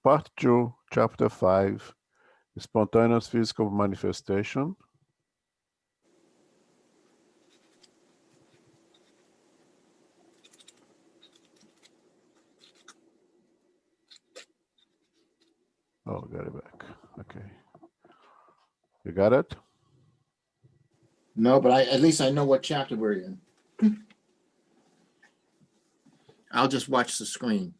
Part 2, Chapter 5, Spontaneous Physical Manifestation. Oh, got it back. Okay. You got it? No, but at least I know what chapter we're in. I'll just watch the screen.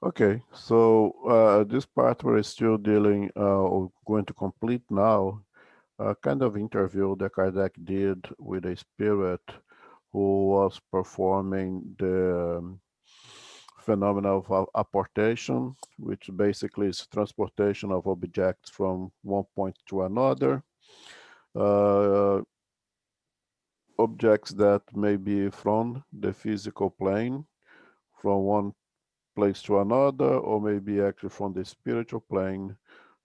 Okay, so this part we're still dealing, or going to complete now, a kind of interview that Kardec did with a spirit who was performing the phenomena of apportation, which basically is transportation of objects from one point to another. Objects that may be from the physical plane, from one place to another, or maybe actually from the spiritual plane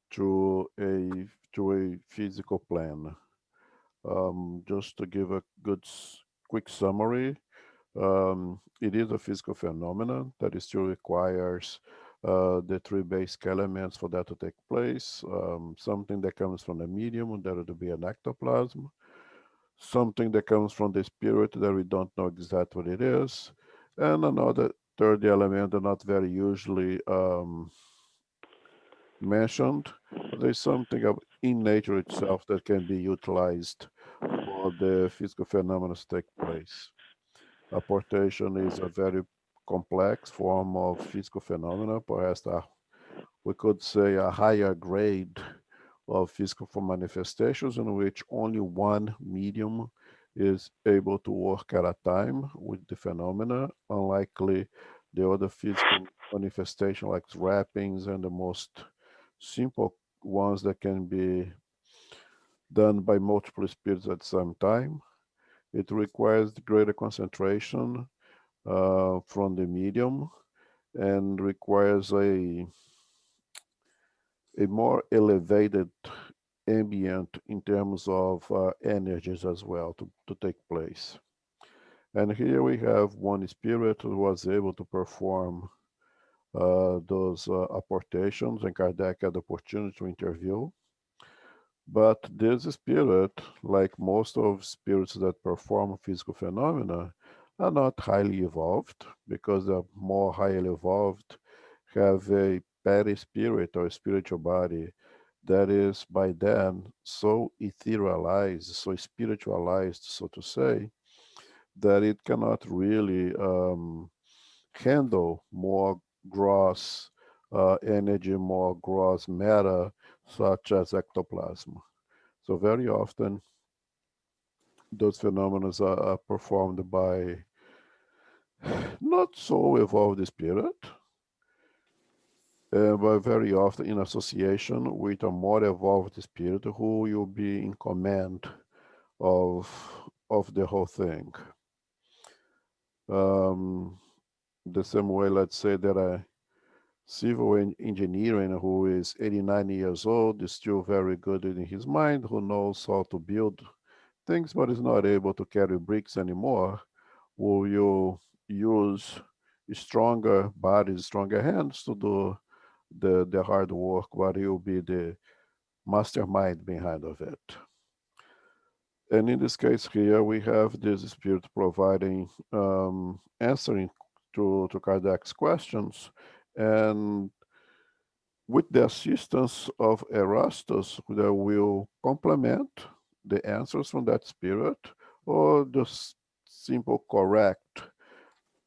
to a physical plane. Just to give a quick summary, it is a physical phenomenon that it still requires the three basic elements for that to take place. Something that comes from the medium, that would be an ectoplasm. Something that comes from the spirit that we don't know exactly what it is. And another third element that not very usually mentioned, but there's something in nature itself that can be utilized for the physical phenomena to take place. Apportation is a very complex form of physical phenomena, perhaps we could say a higher grade of physical manifestations in which only one medium is able to work at a time with the phenomena, unlikely the other physical manifestation like wrappings and the most simple ones that can be done by multiple spirits at the same time. It requires greater concentration from the medium and requires a more elevated ambient in terms of energies as well to take place. And here we have one spirit who was able to perform those apportations, and Kardec had the opportunity to interview. But this spirit, like most of spirits that perform physical phenomena, are not highly evolved because they're more highly evolved, have a perispirit or spiritual body that is by then so etherealized, so spiritualized, so to say, that it cannot really handle more gross energy, more gross matter, such as ectoplasm. So very often, those phenomena are performed by not so evolved spirit, but very often in association with a more evolved spirit who will be in command of the whole thing. The same way, let's say that a civil engineer who is 89 years old is still very good in his mind, who knows how to build things, but is not able to carry bricks anymore. Will you use stronger bodies, stronger hands to do the hard work, but he will be the mastermind behind of it. And in this case here, we have this spirit providing, answering to Kardec's questions, and with the assistance of Erastus, that will complement the answers from that spirit, or just simple correct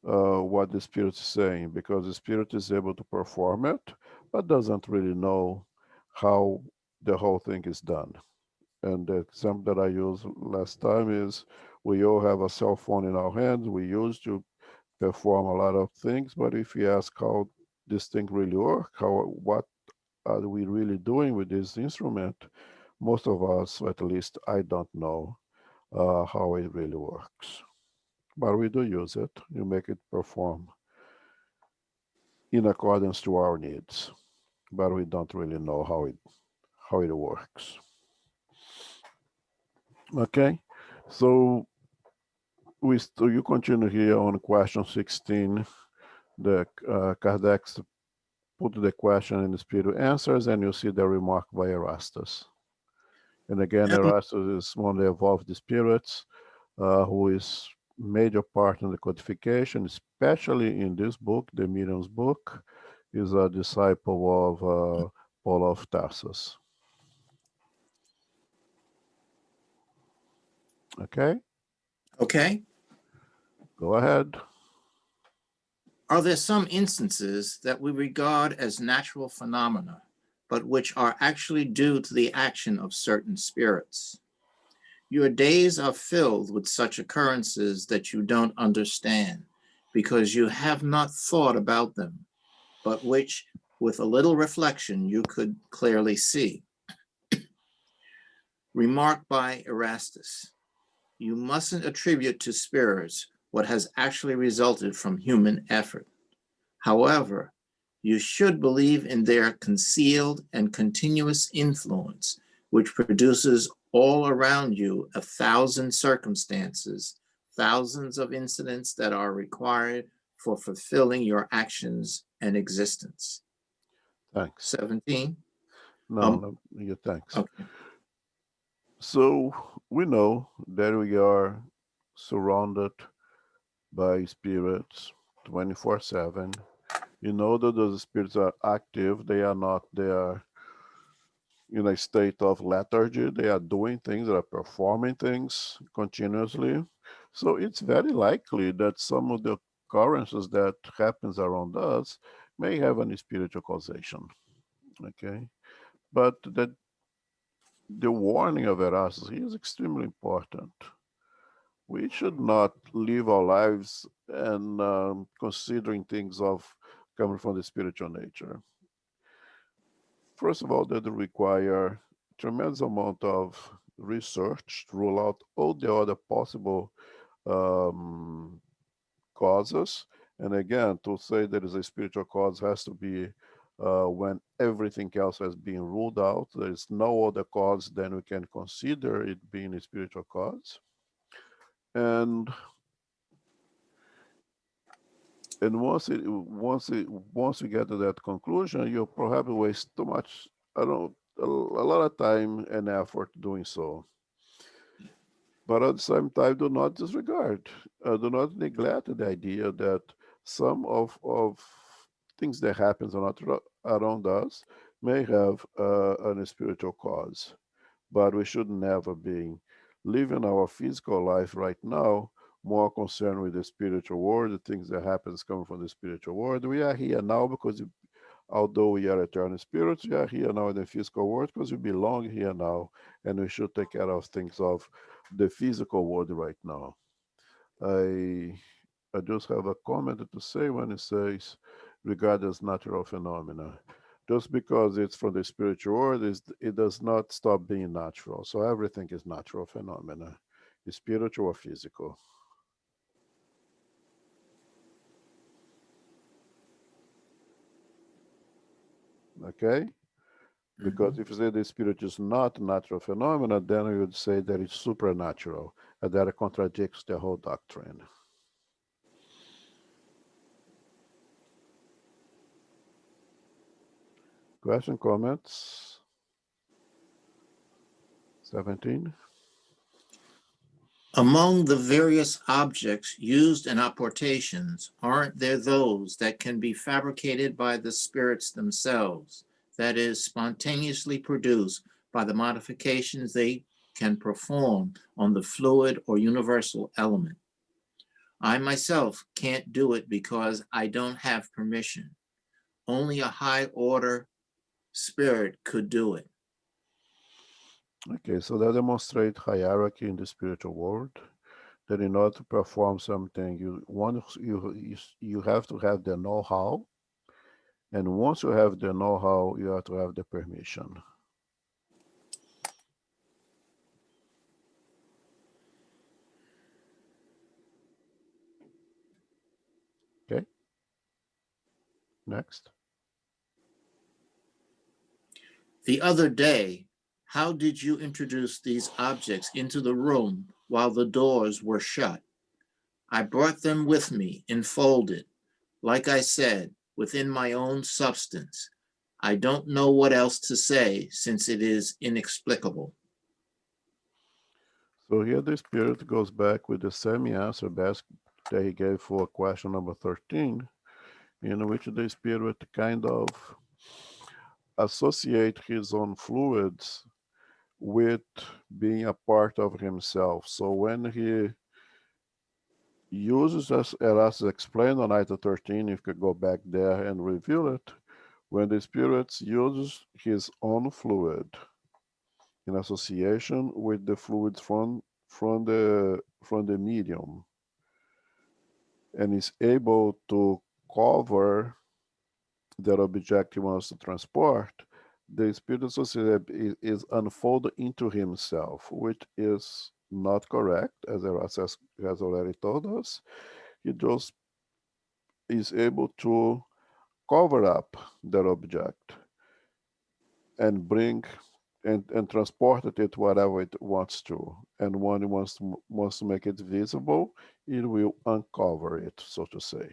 what the spirit is saying, because the spirit is able to perform it, but doesn't really know how the whole thing is done. And the example that I used last time is we all have a cell phone in our hands. We use to perform a lot of things, but if you ask how this thing really works, what are we really doing with this instrument, most of us, at least I don't know how it really works. But we do use it. You make it perform in accordance to our needs, but we don't really know how it works. Okay, so You continue here on question 16. The Kardec put the question and the Spirit answers, and you see the remark by Erastus. And again, Erastus is one of the evolved spirits who is major part in the codification, especially in this book, the Miriam's book, is a disciple of Paul of Tarsus. Okay? Okay. Go ahead. Are there some instances that we regard as natural phenomena, but which are actually due to the action of certain spirits? Your days are filled with such occurrences that you don't understand because you have not thought about them, but which, with a little reflection, you could clearly see. Remark by Erastus: you mustn't attribute to spirits what has actually resulted from human effort. However, you should believe in their concealed and continuous influence, which produces all around you 1,000 circumstances, thousands of incidents that are required for fulfilling your actions and existence. Thanks. 17. No, thanks. Okay. So we know that we are surrounded by spirits 24/7. You know that those spirits are active. They are not, they are in a state of lethargy. They are doing things, they are performing things continuously. So it's very likely that some of the occurrences that happens around us may have a spiritual causation. Okay. But that the warning of Erastus is extremely important. We should not live our lives and considering things of coming from the spiritual nature. First of all, that require tremendous amount of research to rule out all the other possible causes. And again, to say there is a spiritual cause has to be when everything else has been ruled out. There is no other cause, then we can consider it being a spiritual cause. And once you get to that conclusion, you'll probably waste too much, a lot of time and effort doing so. But at the same time, do not disregard, do not neglect the idea that some of things that happens around us may have a spiritual cause. But we should never be living our physical life right now more concerned with the spiritual world, the things that happens coming from the spiritual world. We are here now because although we are eternal spirits, we are here now in the physical world because we belong here now, and we should take care of things of the physical world right now. I just have a comment to say when it says regarding natural phenomena. Just because it's from the spiritual world, it does not stop being natural. So everything is natural phenomena, spiritual or physical. Okay? Because if you say the spirit is not natural phenomena, then we would say that it's supernatural, and that contradicts the whole doctrine. Question, comments? 17. Among the various objects used in apportations, aren't there those that can be fabricated by the spirits themselves, that is, spontaneously produced by the modifications they can perform on the fluid or universal element? I myself can't do it because I don't have permission. Only a high order spirit could do it. Okay, so that demonstrates hierarchy in the spiritual world. That in order to perform something, you have to have the know-how, and once you have the know-how, you have to have the permission. Okay. Next. The other day, how did you introduce these objects into the room while the doors were shut? I brought them with me enfolded, like I said, within my own substance. I don't know what else to say since it is inexplicable. So here the Spirit goes back with the same answer back that he gave for question number 13, in which the Spirit kind of associate his own fluids with being a part of himself. So when he uses, as Erastus explained on item 13, if you could go back there and review it, when the Spirit uses his own fluid in association with the fluids from the medium, and is able to cover that object he wants to transport, the Spirit associated is unfolded into himself, which is not correct, as Erastus has already told us. He just is able to cover up that object and bring and transport it wherever it wants to. And when it wants to make it visible, it will uncover it, so to say.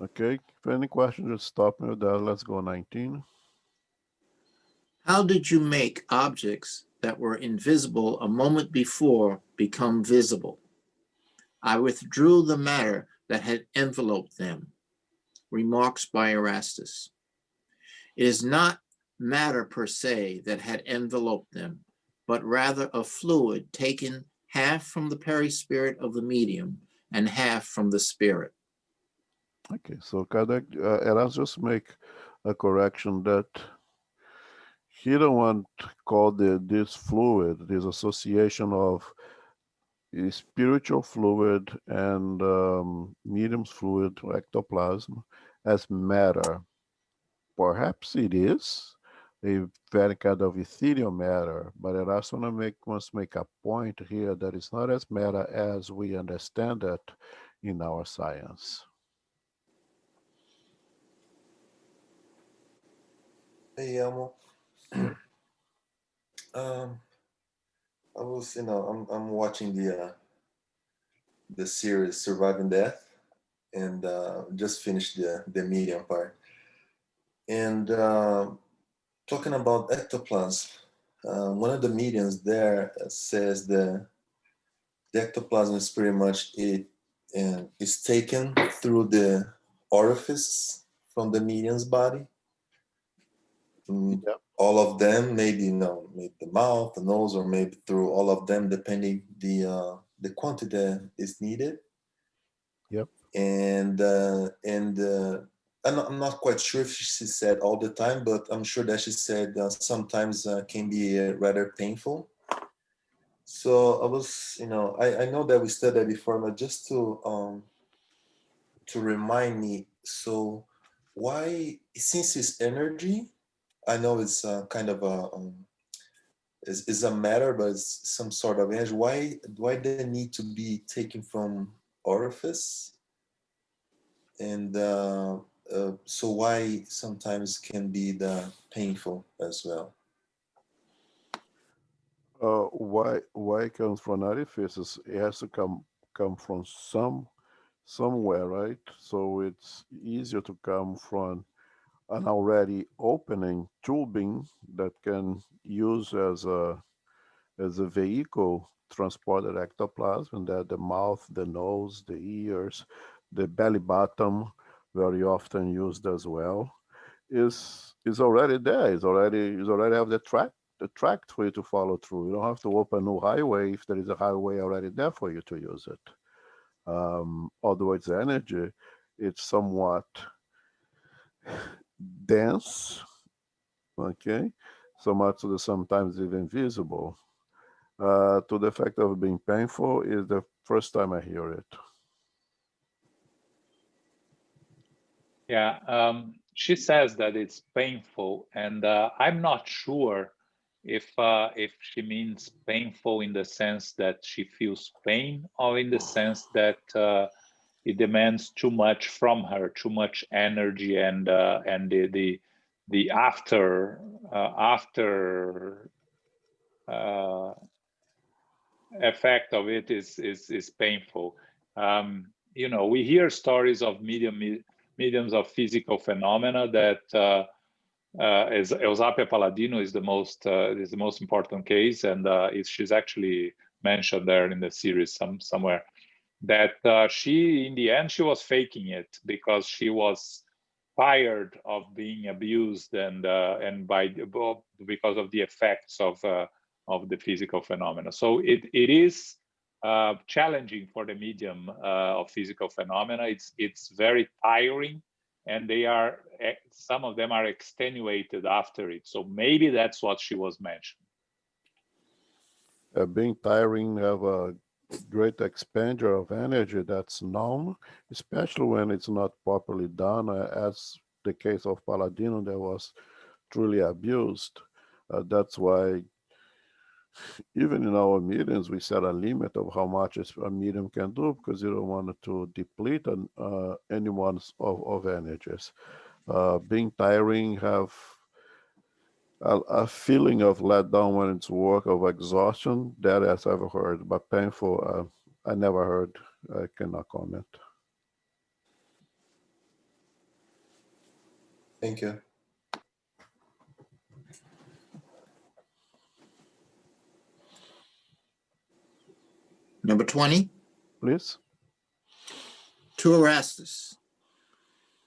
Okay, if any questions, just stop me with that. Let's go 19. How did you make objects that were invisible a moment before become visible? I withdrew the matter that had enveloped them. Remarks by Erastus. It is not matter per se that had enveloped them, but rather a fluid taken half from the perispirit of the medium and half from the spirit. Okay, so Kardec, Erasmus just make a correction that he don't want to call this fluid, this association of spiritual fluid and medium's fluid, or ectoplasm, as matter. Perhaps it is a very kind of ethereal matter, but Erasmus wants to make a point here that it's not as matter as we understand it in our science. Hey, Elmo. I was, I'm watching the series Surviving Death, and just finished the medium part. And talking about ectoplasm, one of the mediums there says the ectoplasm is pretty much it, and is taken through the orifice from the medium's body. Yep. All of them, maybe maybe the mouth, the nose, or maybe through all of them, depending the quantity that is needed. Yep. And I'm not quite sure if she said all the time, but I'm sure that she said sometimes can be rather painful. So I was, I know that we studied before, but just to remind me, so why, since it's energy, I know it's kind of a is a matter, but it's some sort of energy. Why they need to be taken from orifice, and so why sometimes can be the painful as well. Why it comes from orifices? It has to come from somewhere, right? So it's easier to come from an already opening tubing that can use as a vehicle transported ectoplasm, and that the mouth, the nose, the ears, the belly bottom, very often used as well, is already there. Is already have the track for you to follow through. You don't have to open a new highway if there is a highway already there for you to use it. Although it's energy, it's somewhat dense, okay, so much so that sometimes even visible. To the effect of being painful is the first time I hear it. Yeah, she says that it's painful, and I'm not sure if she means painful in the sense that she feels pain, or in the sense that it demands too much from her, too much energy, and the after effect of it is painful. You know, we hear stories of mediums of physical phenomena that as Eusapia Palladino is the most important case, and she's actually mentioned there in the series somewhere, that she in the end she was faking it because she was tired of being abused and because of the effects of the physical phenomena. So it is challenging for the medium of physical phenomena. It's very tiring, and some of them are extenuated after it. So maybe that's what she was mentioning. Being tiring, have a great expenditure of energy that's known, especially when it's not properly done, as the case of Palladino that was truly abused. That's why even in our meetings, we set a limit of how much a medium can do because you don't want to deplete anyone's of energies. Being tiring, have a feeling of letdown when it's work, of exhaustion. That as I've heard, but painful, I never heard. I cannot comment. Thank you. Number 20, Please. to Erastus.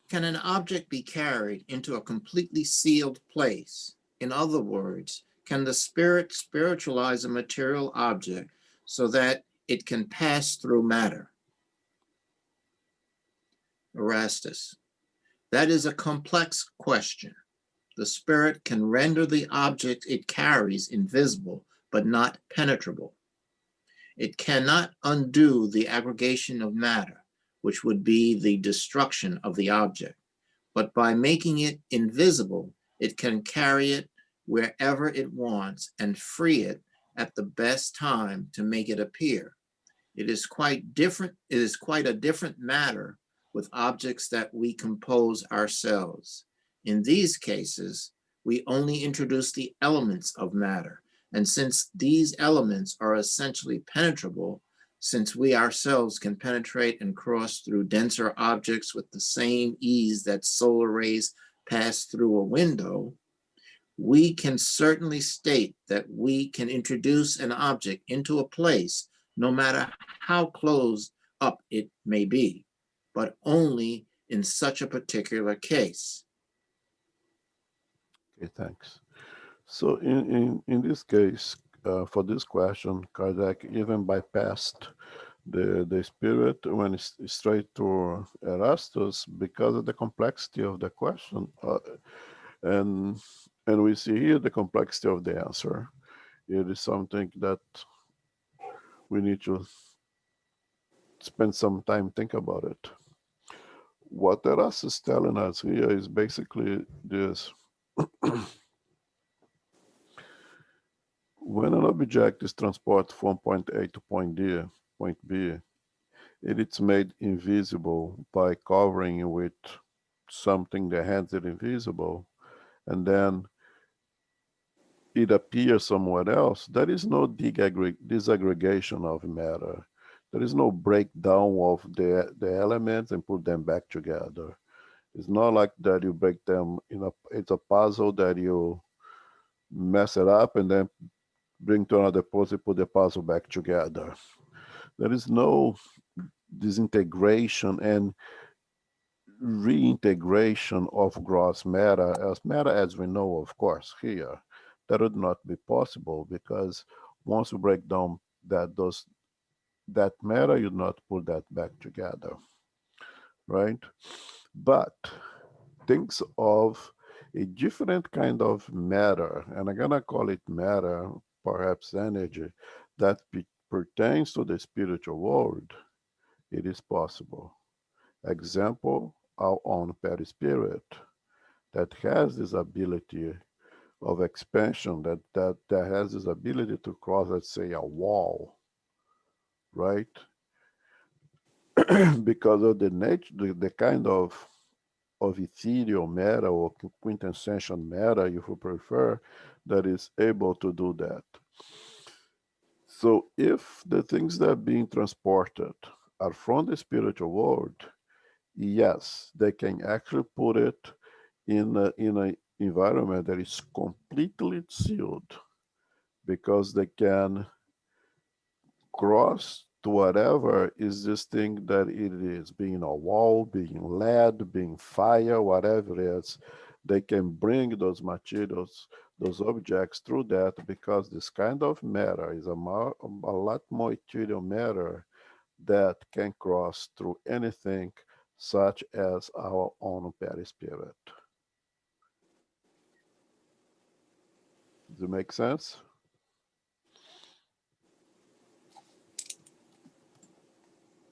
Can an object be carried into a completely sealed place? In other words, can the spirit spiritualize a material object so that it can pass through matter? Erastus. That is a complex question. The spirit can render the object it carries invisible, but not penetrable. It cannot undo the aggregation of matter, which would be the destruction of the object. But by making it invisible, it can carry it wherever it wants and free it at the best time to make it appear. It is quite different. It is quite a different matter with objects that we compose ourselves. In these cases, we only introduce the elements of matter. And since these elements are essentially penetrable, since we ourselves can penetrate and cross through denser objects with the same ease that solar rays pass through a window, we can certainly state that we can introduce an object into a place, no matter how closed up it may be, but only in such a particular case. Okay, thanks. So in this case, for this question, Kardec even bypassed the spirit when it's straight to Erastus because of the complexity of the question, and we see here the complexity of the answer. It is something that we need to spend some time think about it. What Erastus is telling us here is basically this. When an object is transported from point A to point B, it is made invisible by covering with something that hands it invisible, and then it appears somewhere else. There is no disaggregation of matter. There is no breakdown of the elements and put them back together. It's not like that you break them it's a puzzle that you mess it up and then bring to another pose, put the puzzle back together. There is no disintegration and reintegration of gross matter as we know, of course, here. That would not be possible because once you break down that matter, you not put that back together, right? But thinks of a different kind of matter, and I'm gonna call it matter, perhaps energy, that pertains to the spiritual world. It is possible. Example, our own perispirit that has this ability of expansion, that has this ability to cross, let's say, a wall, right? Because of the nature, the kind of ethereal matter or quintessential matter, if you prefer, that is able to do that. So if the things that are being transported are from the spiritual world, yes, they can actually put it in an environment that is completely sealed, because they can cross to whatever is this thing that it is, being a wall, being lead, being fire, whatever it is. They can bring those materials, those objects through that, because this kind of matter is a lot more ethereal matter that can cross through anything, such as our own perispirit. Does it make sense?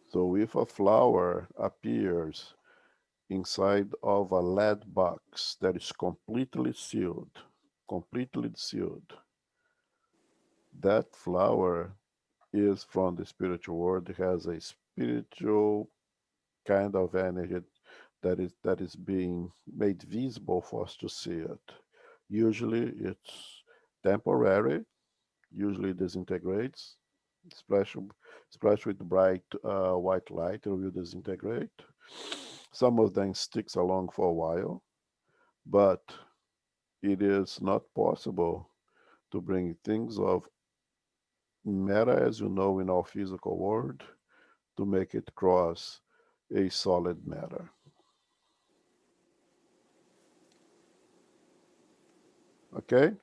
So if a flower appears inside of a lead box that is completely sealed, that flower is from the spiritual world. It has a spiritual kind of energy that is being made visible for us to see it. Usually it's temporary, usually disintegrates, splash splash with bright white light, it will disintegrate. Some of them sticks along for a while, but it is not possible to bring things of matter, as you know, in our physical world, to make it cross a solid matter. Okay?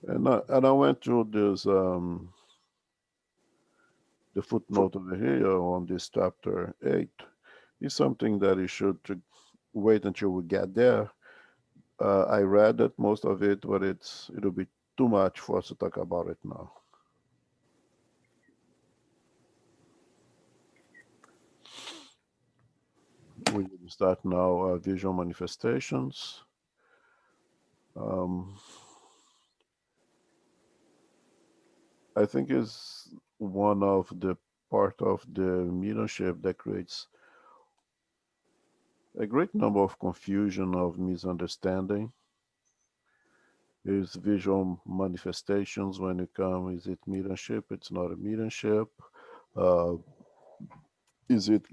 And I went through this the footnote over here on this chapter 8 is something that you should wait until we get there. I read that most of it, but it'll be too much for us to talk about it now. We will start now visual manifestations. I think is one of the part of the mediumship that creates a great number of confusion, of misunderstanding, is visual manifestations. When you come, is it mediumship? It's not a mediumship. Uh, is it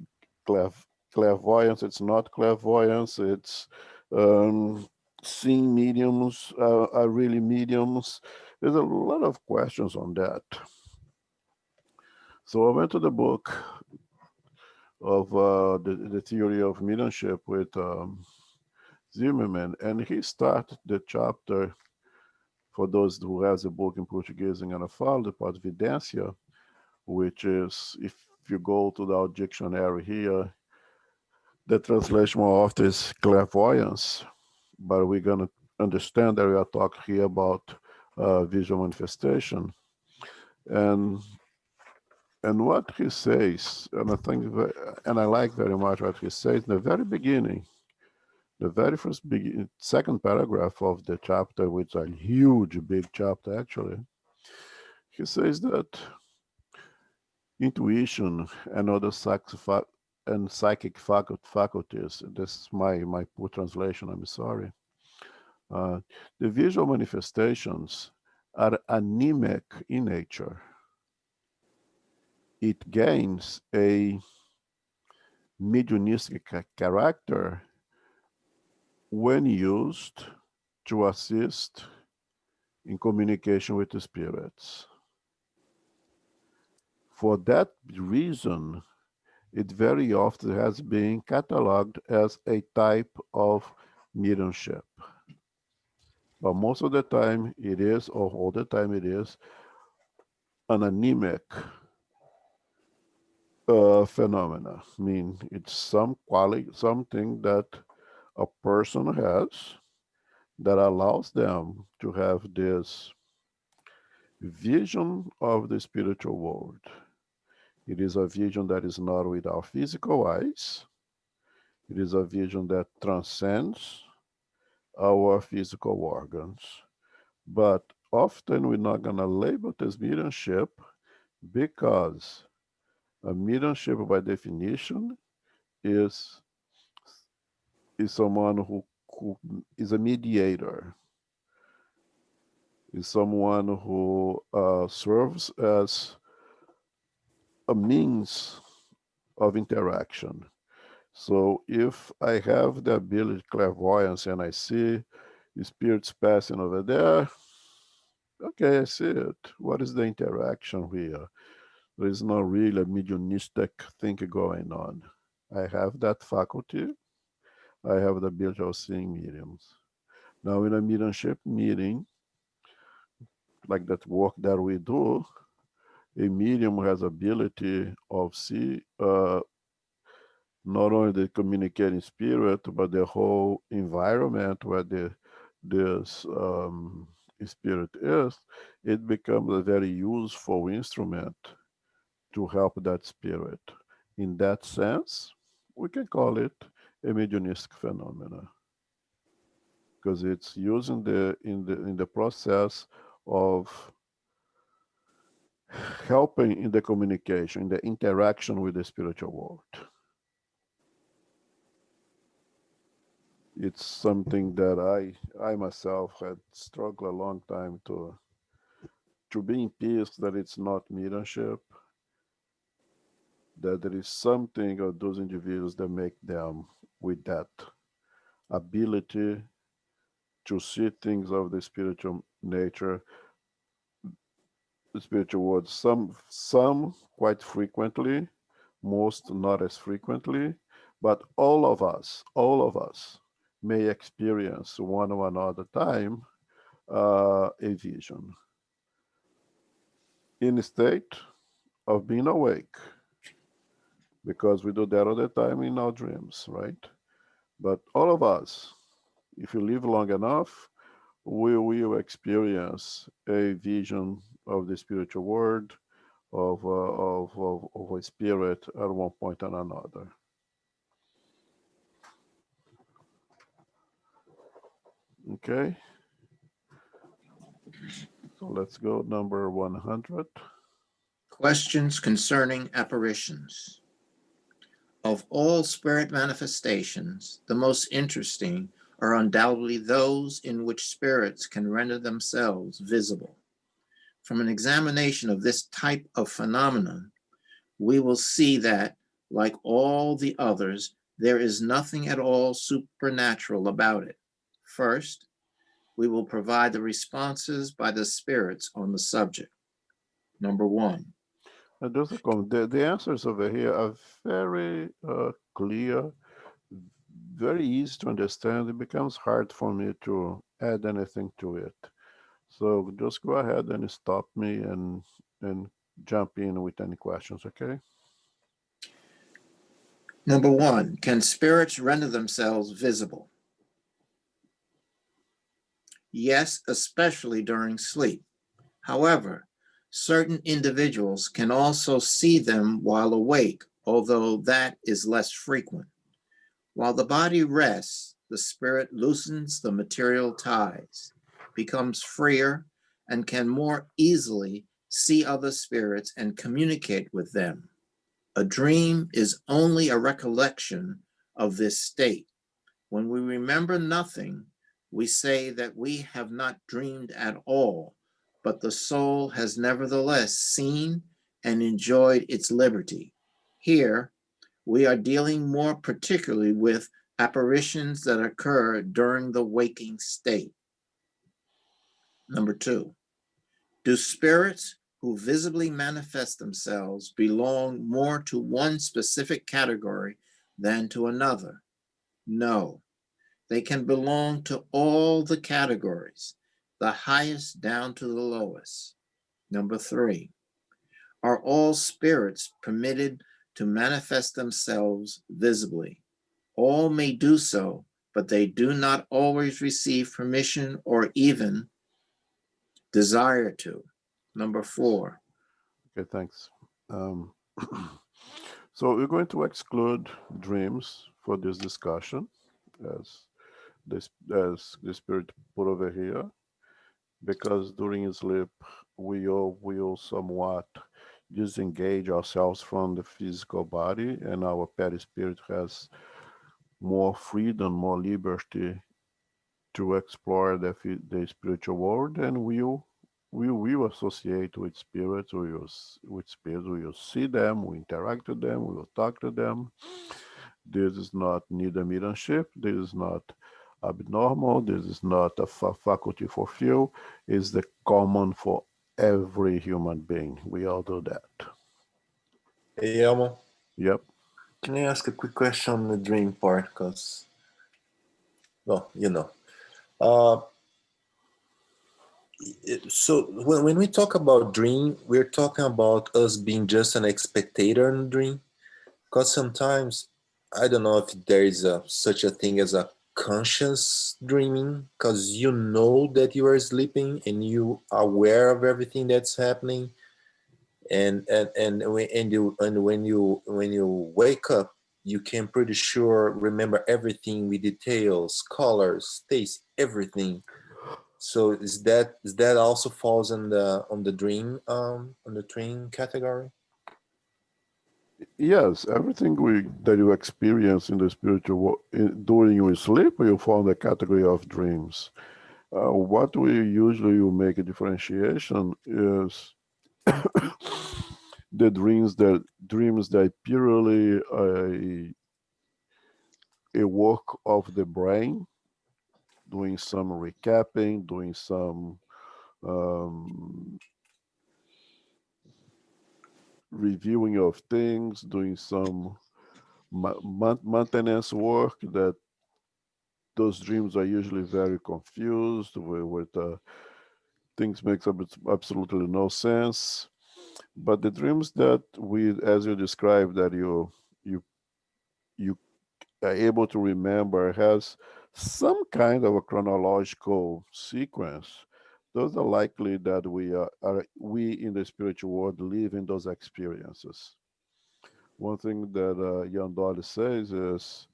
clairvoyance? It's not clairvoyance. It's seeing mediums are really mediums. There's a lot of questions on that. So I went to the book of the theory of mediumship with Zimmerman, and he started the chapter, for those who has the book in Portuguese and gonna follow, the Podvidência, which is, if you go to the dictionary here, the translation more often is clairvoyance, but we're gonna understand that we are talking here about visual manifestation. And what he says, and I think, and I like very much what he says in the very beginning, the very first second paragraph of the chapter, which is a huge, big chapter actually. He says that intuition and other psychic faculties. This is my poor translation. I'm sorry. The visual manifestations are anemic in nature. It gains a mediumistic character when used to assist in communication with the spirits. For that reason, it very often has been cataloged as a type of mediumship. But most of the time it is, or all the time it is, an anemic phenomena. I mean, it's some quality, something that a person has that allows them to have this vision of the spiritual world. It is a vision that is not with our physical eyes. It is a vision that transcends our physical organs. But often we're not going to label this mediumship, because a mediumship, by definition, is someone who is a mediator. is someone who serves as a means of interaction. So if I have the ability clairvoyance and I see spirits passing over there, okay, I see it. What is the interaction here? There is not really a mediumistic thing going on. I have that faculty. I have the ability of seeing mediums. Now, in a mediumship meeting, like that work that we do, a medium has ability of see not only the communicating spirit, but the whole environment where this spirit is. It becomes a very useful instrument to help that spirit. In that sense, we can call it a mediumistic phenomena because it's using in the process of helping in the communication, in the interaction with the spiritual world. It's something that I myself had struggled a long time to be in peace that it's not mediumship, that there is something of those individuals that make them with that ability to see things of the spiritual nature, the spiritual world. Some quite frequently, most not as frequently, but all of us may experience one or another time a vision in a state of being awake, because we do that all the time in our dreams, right? But all of us, if you live long enough, we will experience a vision of the spiritual world, of a spirit at one point or another. Okay, so let's go number 100. Questions concerning apparitions. Of all spirit manifestations, the most interesting are undoubtedly those in which spirits can render themselves visible. From an examination of this type of phenomenon, we will see that, like all the others, there is nothing at all supernatural about it. First, we will provide the responses by the spirits on the subject. Number one. Just a comment. The answers over here are very clear, very easy to understand. It becomes hard for me to add anything to it. So just go ahead and stop me and jump in with any questions, okay? Number one, can spirits render themselves visible? Yes, especially during sleep. However, certain individuals can also see them while awake, although that is less frequent. While the body rests, the spirit loosens the material ties, becomes freer, and can more easily see other spirits and communicate with them. A dream is only a recollection of this state. When we remember nothing, we say that we have not dreamed at all, but the soul has nevertheless seen and enjoyed its liberty. Here, we are dealing more particularly with apparitions that occur during the waking state. Number two, do spirits who visibly manifest themselves belong more to one specific category than to another? No, they can belong to all the categories, the highest down to the lowest. Number three, are all spirits permitted to manifest themselves visibly? All may do so, but they do not always receive permission or even desire to. Number four. Okay, thanks. So we're going to exclude dreams for this discussion, as as the spirit put over here, because during sleep we all will somewhat disengage ourselves from the physical body, and our perispirit has more freedom, more liberty to explore the spiritual world, and we will associate with spirits. With spirits. We will see them. We interact with them. We will talk to them. This is not neither mediumship. This is not abnormal. This is not a faculty for few. It's the common for every human being. We all do that. Hey, Elmo, Yep. can I ask a quick question on the dream part? Because, well, so when we talk about dream, we're talking about us being just an spectator in the dream. Because sometimes I don't know if there is such a thing as a conscious dreaming, because you know that you are sleeping and you are aware of everything that's happening, when you wake up, you can pretty sure remember everything with details, colors, taste, everything. So is that also falls on the dream category? Yes, everything that you experience in the spiritual world during your sleep, you fall in the category of dreams. What we usually will make a differentiation is the dreams that purely a work of the brain, doing some recapping, doing some reviewing of things, doing some maintenance work. That those dreams are usually very confused with things makes absolutely no sense. But the dreams that as you described, that you are able to remember has some kind of a chronological sequence. Those are likely that we in the spiritual world live in those experiences. One thing that Jan Dolly says is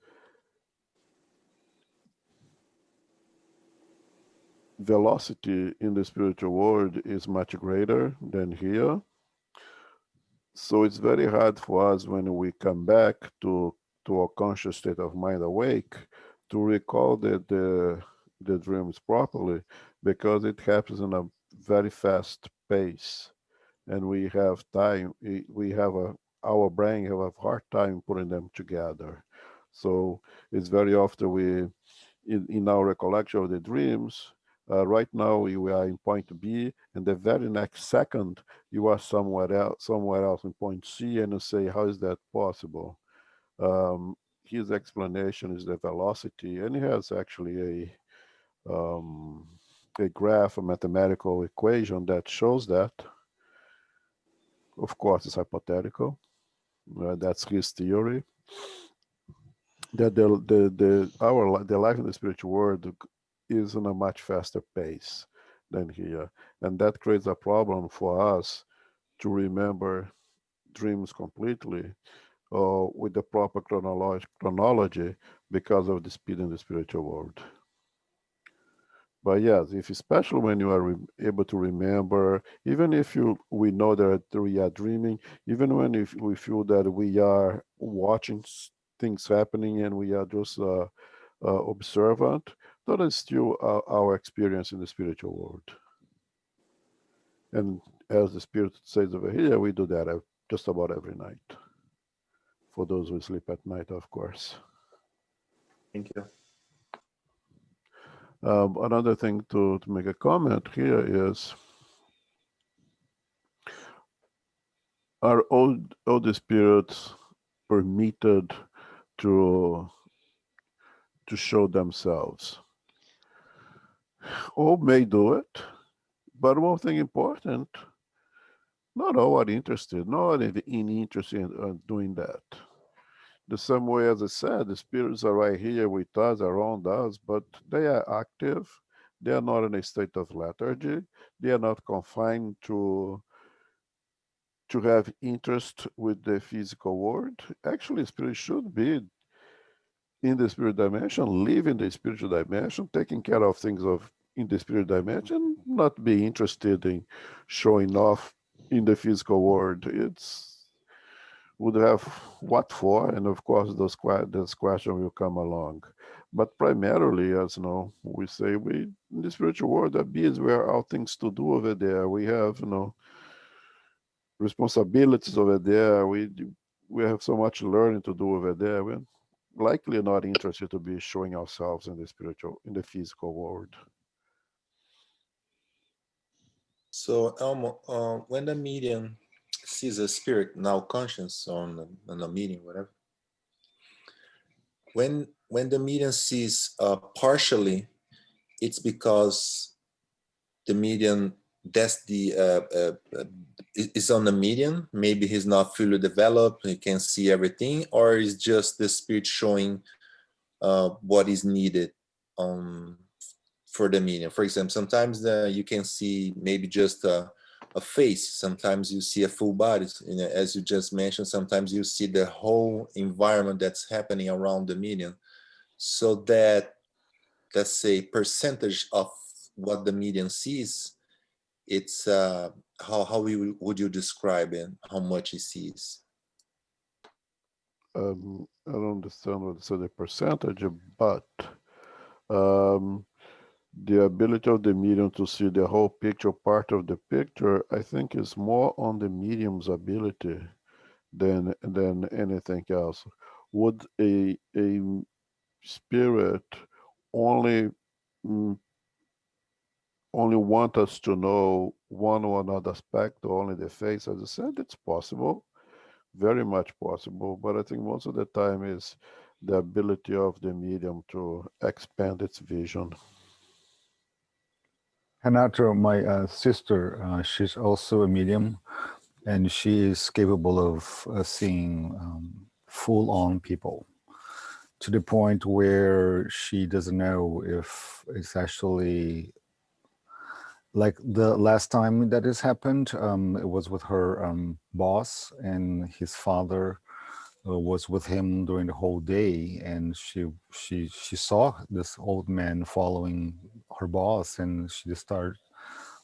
velocity in the spiritual world is much greater than here. So it's very hard for us when we come back to a conscious state of mind awake to recall the dreams properly, because it happens in a very fast pace, and we have time. We have our brain have a hard time putting them together. So it's very often in our recollection of the dreams. Right now you are in point B, and the very next second you are somewhere else in point C, and you say, how is that possible? His explanation is the velocity, and he has actually a graph, a mathematical equation that shows that. Of course, it's hypothetical. That's his theory. That the life in the spiritual world is on a much faster pace than here, and that creates a problem for us to remember dreams completely with the proper chronology because of the speed in the spiritual world. But yes, if especially when you are able to remember, even if we know that we are dreaming, even when if we feel that we are watching things happening and we are just observant, that is still our experience in the spiritual world. And as the Spirit says over here, we do that just about every night. For those who sleep at night, of course. Thank you. Another thing to make a comment here is, are all the spirits permitted to show themselves? All may do it, but one thing important, not all are interested, not in interested in doing that. The same way, as I said, the spirits are right here with us, around us, but they are active. They are not in a state of lethargy. They are not confined to have interest with the physical world. Actually, spirit should be in the spirit dimension, live in the spiritual dimension, taking care of things in the spirit dimension, not be interested in showing off in the physical world. would have what for, and of course those questions will come along. But primarily, as you know, we say we in the spiritual world, there beings where all things to do over there. We have responsibilities over there. We have so much learning to do over there. We're likely not interested to be showing ourselves in the physical world. So Elmo, when the medium sees a spirit, now conscious on a meeting, whatever, when the medium sees partially, it's because the medium, that's the is on the medium. Maybe he's not fully developed, he can see everything, or is just the spirit showing what is needed for the medium. For example, sometimes you can see maybe just a face, sometimes you see a full body, as you just mentioned, sometimes you see the whole environment that's happening around the medium. So that, let's say, percentage of what the medium sees, it's how would you describe it, how much he sees? I don't understand what the percentage, but the ability of the medium to see the whole picture, part of the picture, I think is more on the medium's ability than anything else. Would a spirit only only want us to know one or another aspect, or only the face? As I said, it's possible, very much possible, but I think most of the time is the ability of the medium to expand its vision. Renato, my sister, she's also a medium, and she is capable of seeing full-on people, to the point where she doesn't know if it's actually, like the last time that this happened, it was with her boss, and his father was with him during the whole day, and she saw this old man following her boss, and she just started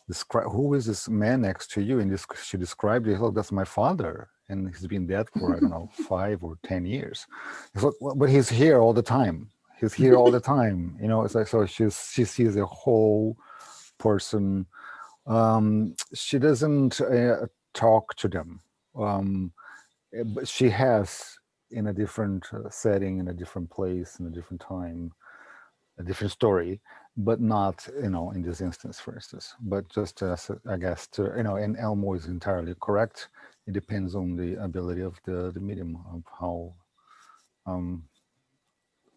describe, who is this man next to you? And she described it. Look, that's my father, and he's been dead for I don't know 5 or 10 years. It's like, well, but he's here all the time. He's here all the time. It's like, so she sees a whole person. She doesn't talk to them, but she has, in a different setting, in a different place, in a different time, a different story, but not in this instance, for instance. But just I guess and Elmo is entirely correct. It depends on the ability of the medium, of how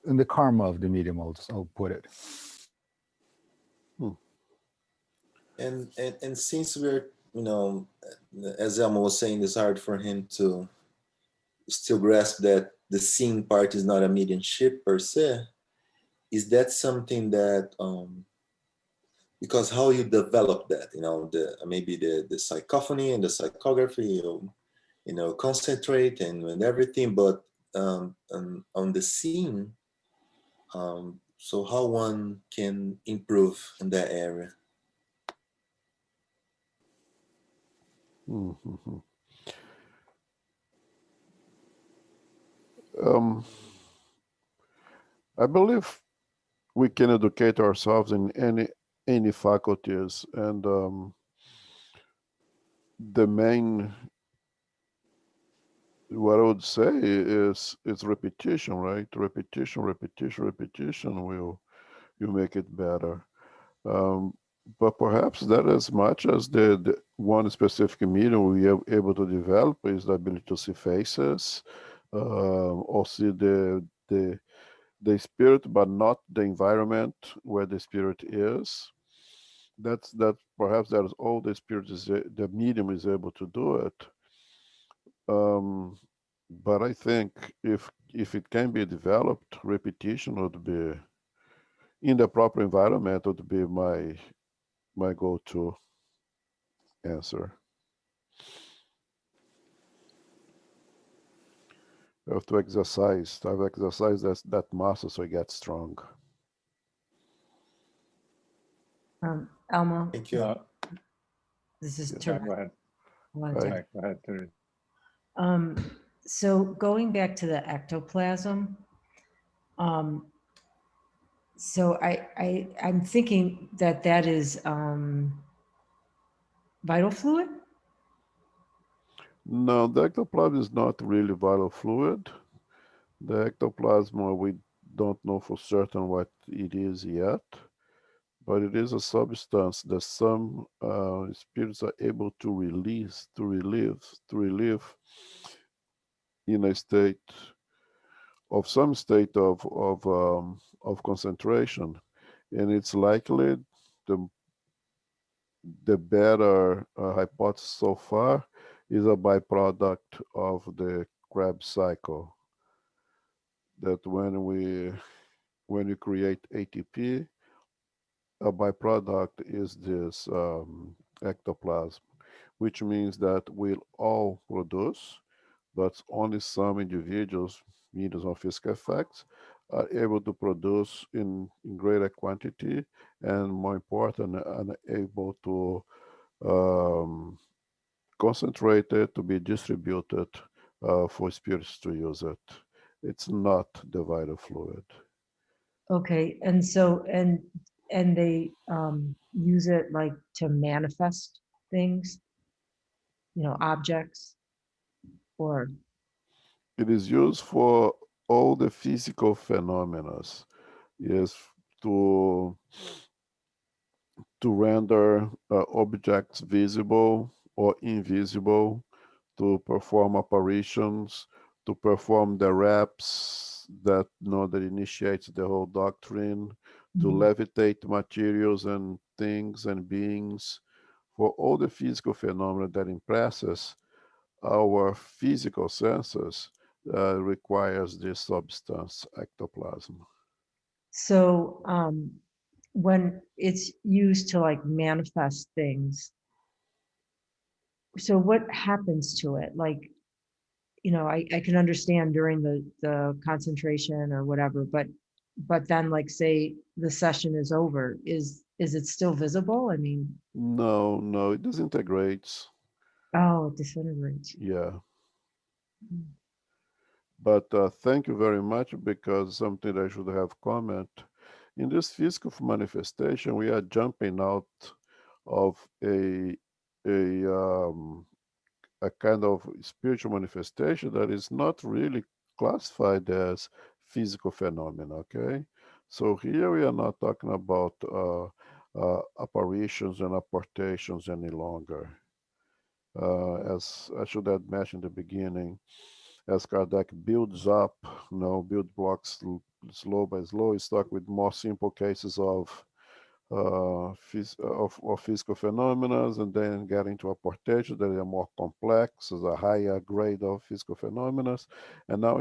in the karma of the medium, I'll put it. And since we're, as Elmo was saying, it's hard for him to still grasp that the seeing part is not a mediumship per se. Is that something that because how you develop that, maybe the psychophony and the psychography, concentrate and everything, but on the seeing, so how one can improve in that area? Mm-hmm. I believe we can educate ourselves in any faculties, and the main, what I would say is repetition, right? Repetition will make it better. But perhaps that as much as the one specific medium we are able to develop is the ability to see faces, or see the spirit, but not the environment where the spirit is. That perhaps that is all the spirit is, the medium is able to do it. But I think if it can be developed, repetition would be, in the proper environment, would be my go-to answer. You have to exercise. I've exercised that muscle so it gets strong. Elmo, Thank you. this is Yeah. Therese. Go ahead. Well, Right. Go ahead, Terry. So going back to the ectoplasm, so I'm thinking that that is vital fluid? No, the ectoplasm is not really vital fluid. The ectoplasm, we don't know for certain what it is yet, but it is a substance that some spirits are able to release, to relieve in a state of some state of concentration, and it's likely the the better hypothesis so far is a byproduct of the Krebs cycle. That when you create ATP, a byproduct is this ectoplasm, which means that we'll all produce, but only some individuals, mediums of physical effects, are able to produce in greater quantity and more important, are able to um, concentrate it to be distributed for spirits to use it. It's not the vital fluid. Okay, and so, and they use it like to manifest things, objects, or, It is used for all the physical phenomena. Yes, to to render objects visible or invisible, to perform apparitions, to perform the reps that initiates the whole doctrine, to Mhm. levitate materials and things and beings, for all the physical phenomena that impresses our physical senses requires this substance, ectoplasm. So when it's used to like manifest things, so what happens to it? Like, I can understand during the concentration or whatever, but then like say the session is over, is it still visible? I mean, No, no, it disintegrates. oh, it disintegrates. Yeah. Mm. But thank you very much, because something I should have comment. In this physical manifestation, we are jumping out of a um, a kind of spiritual manifestation that is not really classified as physical phenomena. Okay, so here we are not talking about apparitions and apportations any longer. As I should have mentioned in the beginning, as Kardec builds up, build blocks slow by slow, he starts with more simple cases of physical phenomena, and then get into apportations that are more complex, as a higher grade of physical phenomena, and now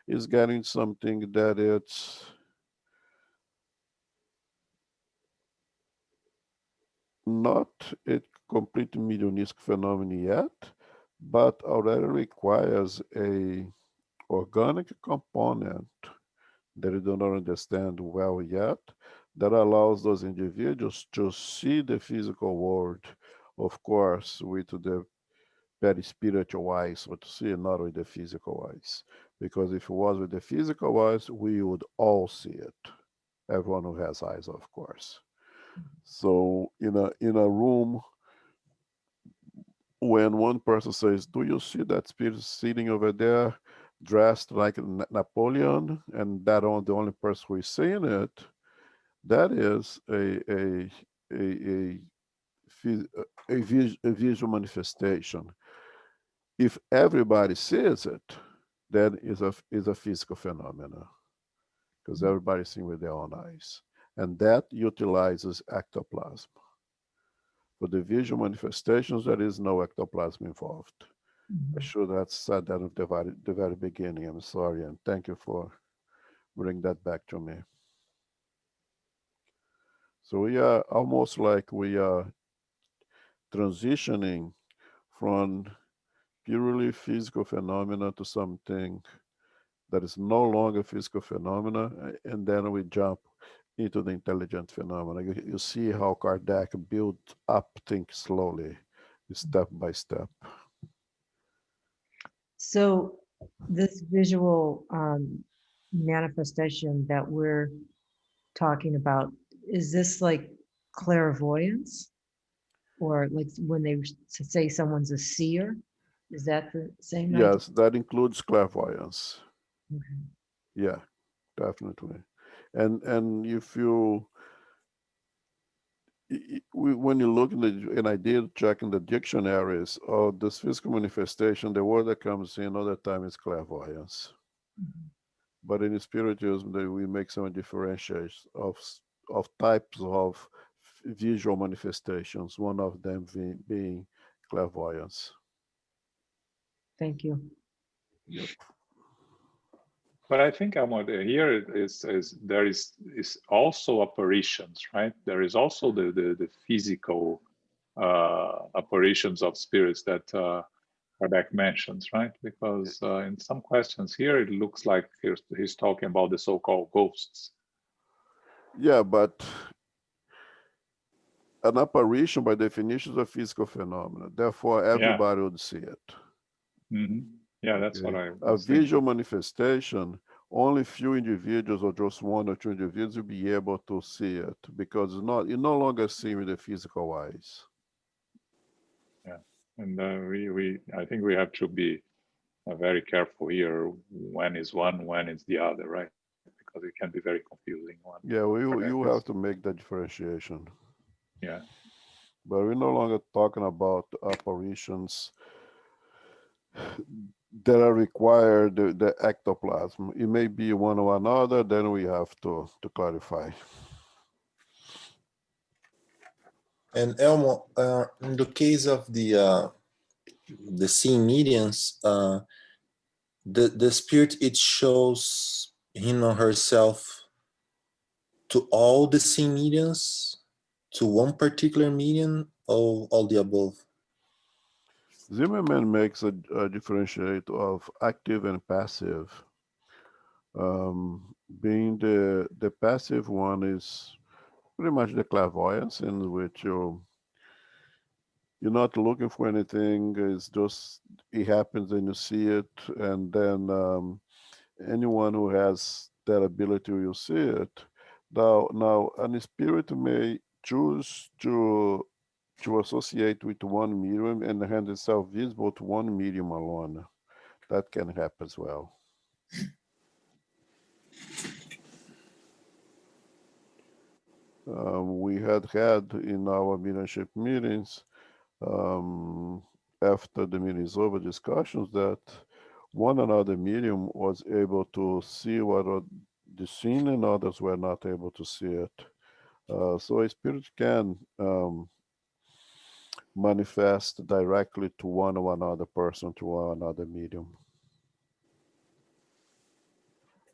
he's getting something that it's not a complete mediumistic phenomenon yet, but already requires a organic component that you do not understand well yet, that allows those individuals to see the physical world, of course, with the very spiritual eyes, so to see, not with the physical eyes. Because if it was with the physical eyes, we would all see it. Everyone who has eyes, of course. So in a room, when one person says, "Do you see that spirit sitting over there, dressed like Napoleon?" and that the only person who is seeing it, that is a, a visual manifestation. If everybody sees it, then is a physical phenomena, because everybody's seeing with their own eyes, and that utilizes ectoplasm. For the visual manifestations, there is no ectoplasm involved. I should have said that at the very beginning. I'm sorry, and thank you for bringing that back to me. So we are almost like we are transitioning from purely physical phenomena to something that is no longer physical phenomena, and then we jump into the intelligent phenomena. You see how Kardec built up things slowly, step by step. So this visual manifestation that we're talking about, is this like clairvoyance? Or like when they say someone's a seer? Is that the same idea? Yes, that includes clairvoyance. Okay. Yeah, definitely. And if you when you look in the, and I did check in the dictionaries of this physical manifestation, the word that comes in all the time is clairvoyance. Mhm. But in spiritism, we make some differentiations of types of visual manifestations. One of them being clairvoyance. Thank you. But I think here is there is also apparitions, right? There is also the physical apparitions of spirits that Kardec mentions, right? Because in some questions here, it looks like he's talking about the so-called ghosts. Yeah, but an apparition by definition is a physical phenomenon. Therefore, everybody would see it. Mm-hmm. Yeah, that's what I A was visual thinking. manifestation, only few individuals or just one or two individuals will be able to see it because you no longer see with the physical eyes. Yeah, and I think we have to be very careful here. When is one, when is the other, right? Because it can be very confusing. One. Yeah, you have to make that differentiation. Yeah. But we're no longer talking about apparitions that are required the ectoplasm. It may be one or another, then we have to clarify. And Elmo, in the case of the seeing mediums, the spirit, it shows him or herself to all the seeing mediums, to one particular medium, or all the above? Zimmerman makes a differentiate of active and passive. Being the passive one is pretty much the clairvoyance, in which you're not looking for anything. It's just it happens and you see it, and then anyone who has that ability will see it. Now, an spirit may choose to associate with one medium and hand itself visible to one medium alone. That can happen as well. We had in our mediumship meetings, after the meeting is over, discussions that one another medium was able to see what the scene and others were not able to see it. So a spirit can manifest directly to one or another person, to one another medium.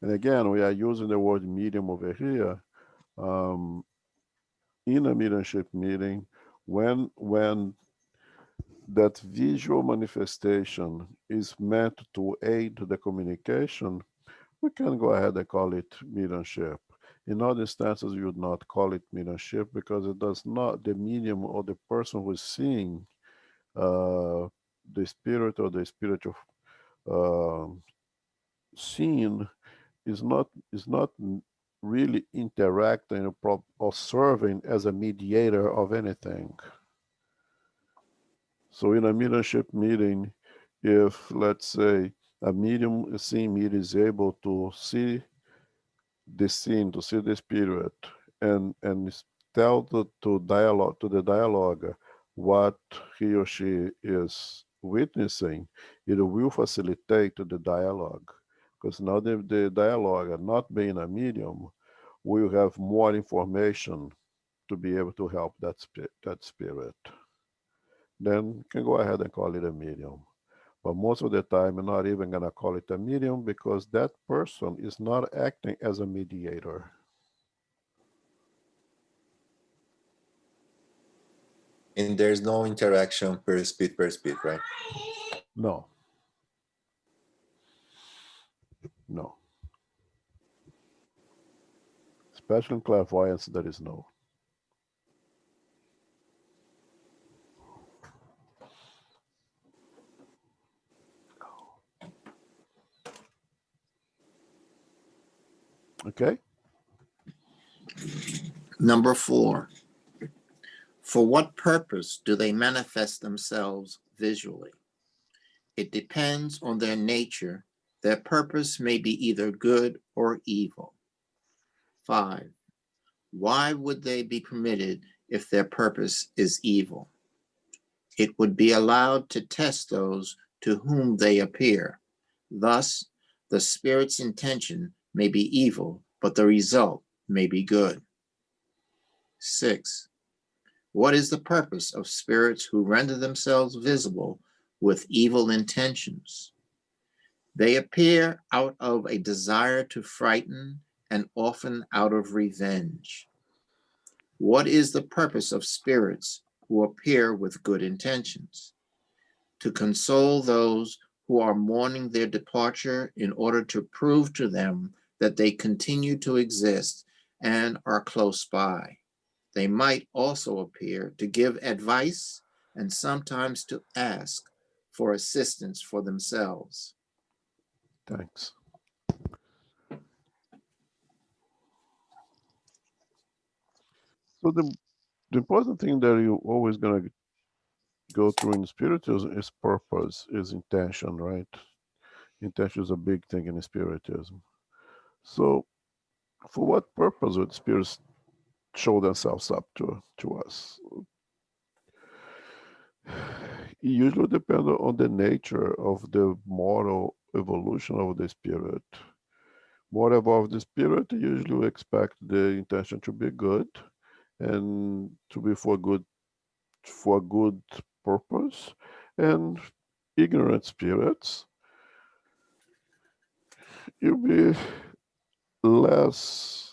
And again, we are using the word medium over here. In a mediumship meeting, when that visual manifestation is meant to aid the communication, we can go ahead and call it mediumship. In other instances, you would not call it mediumship because it does not, the medium or the person who is seeing the spirit or the spiritual scene is not really interacting or serving as a mediator of anything. So in a mediumship meeting, if let's say a seeing medium is able to see the scene, to see the spirit, and tell to the dialogue what he or she is witnessing, it will facilitate the dialogue. Because now the dialogue, not being a medium, will have more information to be able to help that spirit. Then you can go ahead and call it a medium. But most of the time, you're not even going to call it a medium because that person is not acting as a mediator. And there's no interaction per speed, right? No. No. Especially in clairvoyance, there is no. Okay. Number 4, for what purpose do they manifest themselves visually? It depends on their nature. Their purpose may be either good or evil. 5, why would they be permitted if their purpose is evil? It would be allowed to test those to whom they appear. Thus, the spirit's intention may be evil, but the result may be good. 6, what is the purpose of spirits who render themselves visible with evil intentions? They appear out of a desire to frighten and often out of revenge. What is the purpose of spirits who appear with good intentions? To console those who are mourning their departure in order to prove to them that they continue to exist and are close by. They might also appear to give advice and sometimes to ask for assistance for themselves. Thanks. So the important thing that you're always gonna go through in spiritism is purpose, is intention, right? Intention is a big thing in spiritism. So for what purpose would spirits show themselves up to us? It usually depends on the nature of the moral evolution of the spirit. More evolved the spirit, usually we expect the intention to be good and to be for good purpose. And ignorant spirits, you'll be less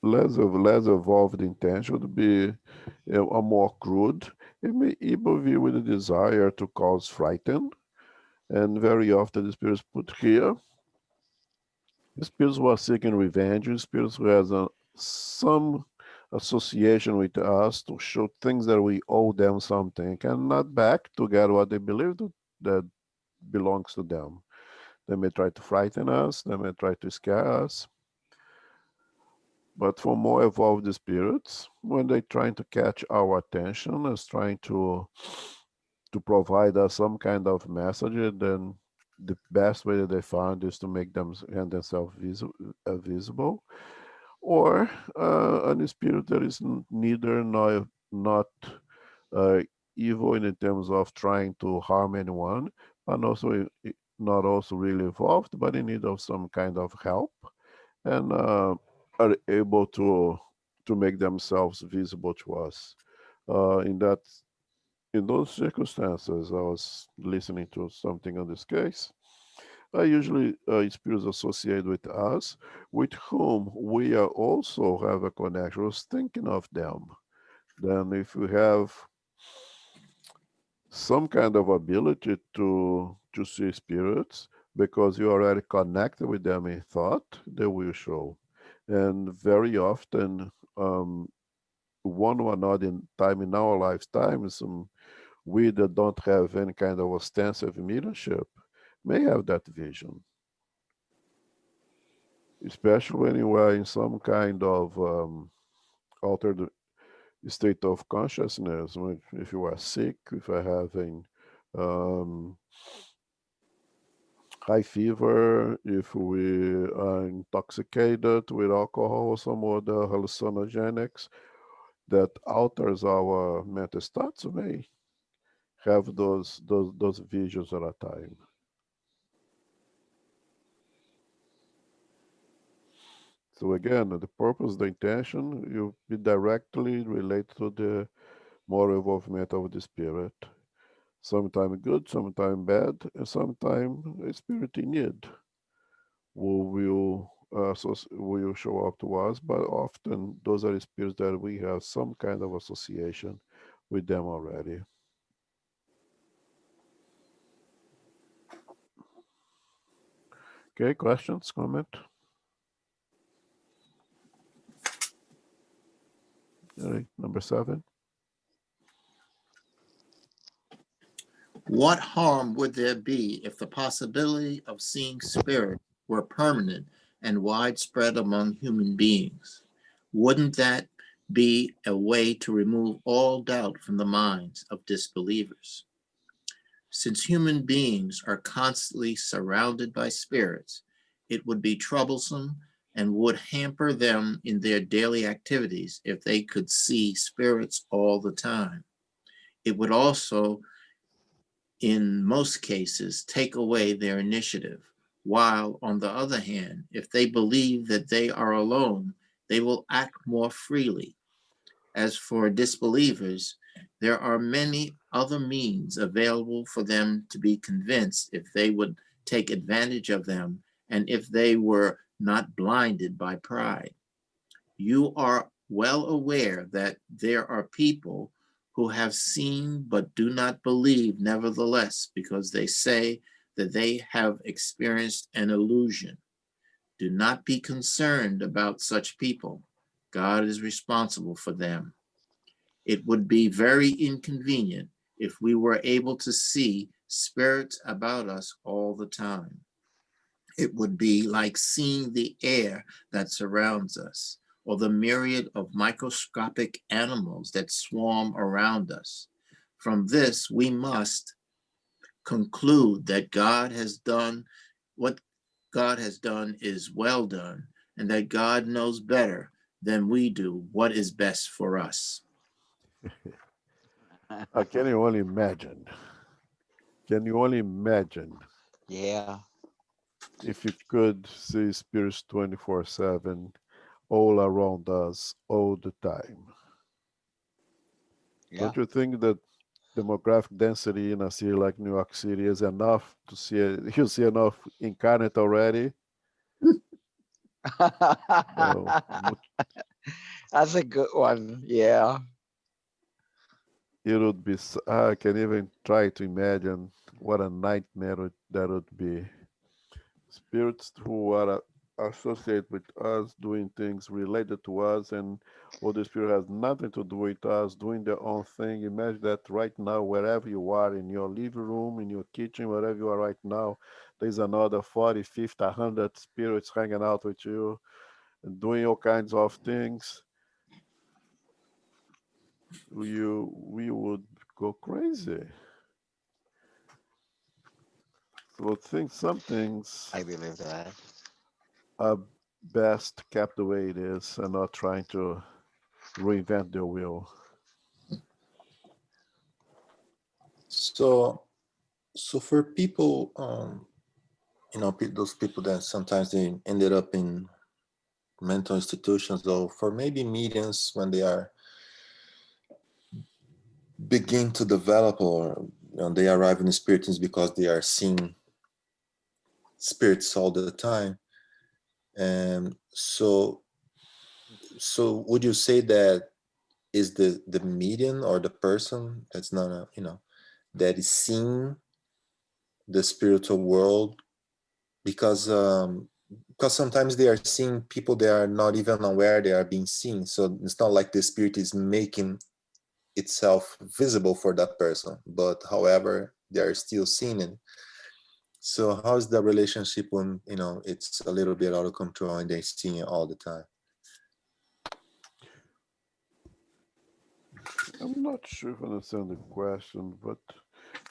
less evolved intention would be a more crude. It may even be with a desire to cause frighten, and very often the spirits put here. The spirits who are seeking revenge, the spirits who has some association with us to show things that we owe them something and not back to get what they believe that belongs to them. They may try to frighten us, they may try to scare us. But for more evolved spirits, when they're trying to catch our attention, is trying to provide us some kind of message, then the best way that they find is to make them and themselves visible, or a spirit that is neither nor not uh, evil in terms of trying to harm anyone, and also not also really evolved, but in need of some kind of help, and are able to make themselves visible to us. In those circumstances, I was listening to something on this case. I usually spirits associated with us, with whom we are also have a connection. I was thinking of them. Then, if we have some kind of ability to see spirits, because you already connected with them in thought, they will show. And very often, one or another time in our lifetimes, we that don't have any kind of ostensive mediumship may have that vision, especially when you are in some kind of altered state of consciousness. If you are sick, if you are having high fever, if we are intoxicated with alcohol or some other hallucinogenics that alters our mental states, we may have those visions at a time. So again, the purpose, the intention, you be directly related to the moral involvement of the spirit. Sometimes good, sometimes bad, and sometimes a spirit in need who will show up to us, but often those are the spirits that we have some kind of association with them already. Okay, questions, comment? All right, number 7. What harm would there be if the possibility of seeing spirit were permanent and widespread among human beings. Wouldn't that be a way to remove all doubt from the minds of disbelievers? Since human beings are constantly surrounded by spirits, it would be troublesome and would hamper them in their daily activities if they could see spirits all the time. It would also, in most cases, take away their initiative, while, on the other hand, if they believe that they are alone, they will act more freely. As for disbelievers, there are many other means available for them to be convinced if they would take advantage of them and if they were not blinded by pride. You are well aware that there are people who have seen but do not believe nevertheless because they say that they have experienced an illusion. Do not be concerned about such people. God is responsible for them. It would be very inconvenient if we were able to see spirits about us all the time. It would be like seeing the air that surrounds us, or the myriad of microscopic animals that swarm around us. From this, we must conclude that God has done what God has done is well done, and that God knows better than we do what is best for us. Can you only imagine? Can you only imagine Yeah. if you could see spirits 24/7 all around us all the time? Yeah. Don't you think that demographic density in a city like New York City is enough to see you see enough incarnate already? No, That's a good one. Yeah. it would be. I can even try to imagine what a nightmare that would be. Spirits who are associated with us, doing things related to us, and Holy Spirit has nothing to do with us, doing their own thing. Imagine that right now, wherever you are, in your living room, in your kitchen, wherever you are right now, there's another 40, 50, 100 spirits hanging out with you and doing all kinds of things. We would go crazy. So some things I believe that. are best kept the way it is and not trying to reinvent their wheel. So, so for people, those people that sometimes they ended up in mental institutions, or for maybe mediums when they are begin to develop, or they arrive in the spirits because they are seeing spirits all the time. And so would you say that is the medium or the person that's not that is seeing the spiritual world, because sometimes they are seeing people they are not even aware they are being seen, so it's not like the spirit is making itself visible for that person, but however they are still seeing it. So how is the relationship when it's a little bit out of control and they're seeing it all the time? I'm not sure if I understand the question, but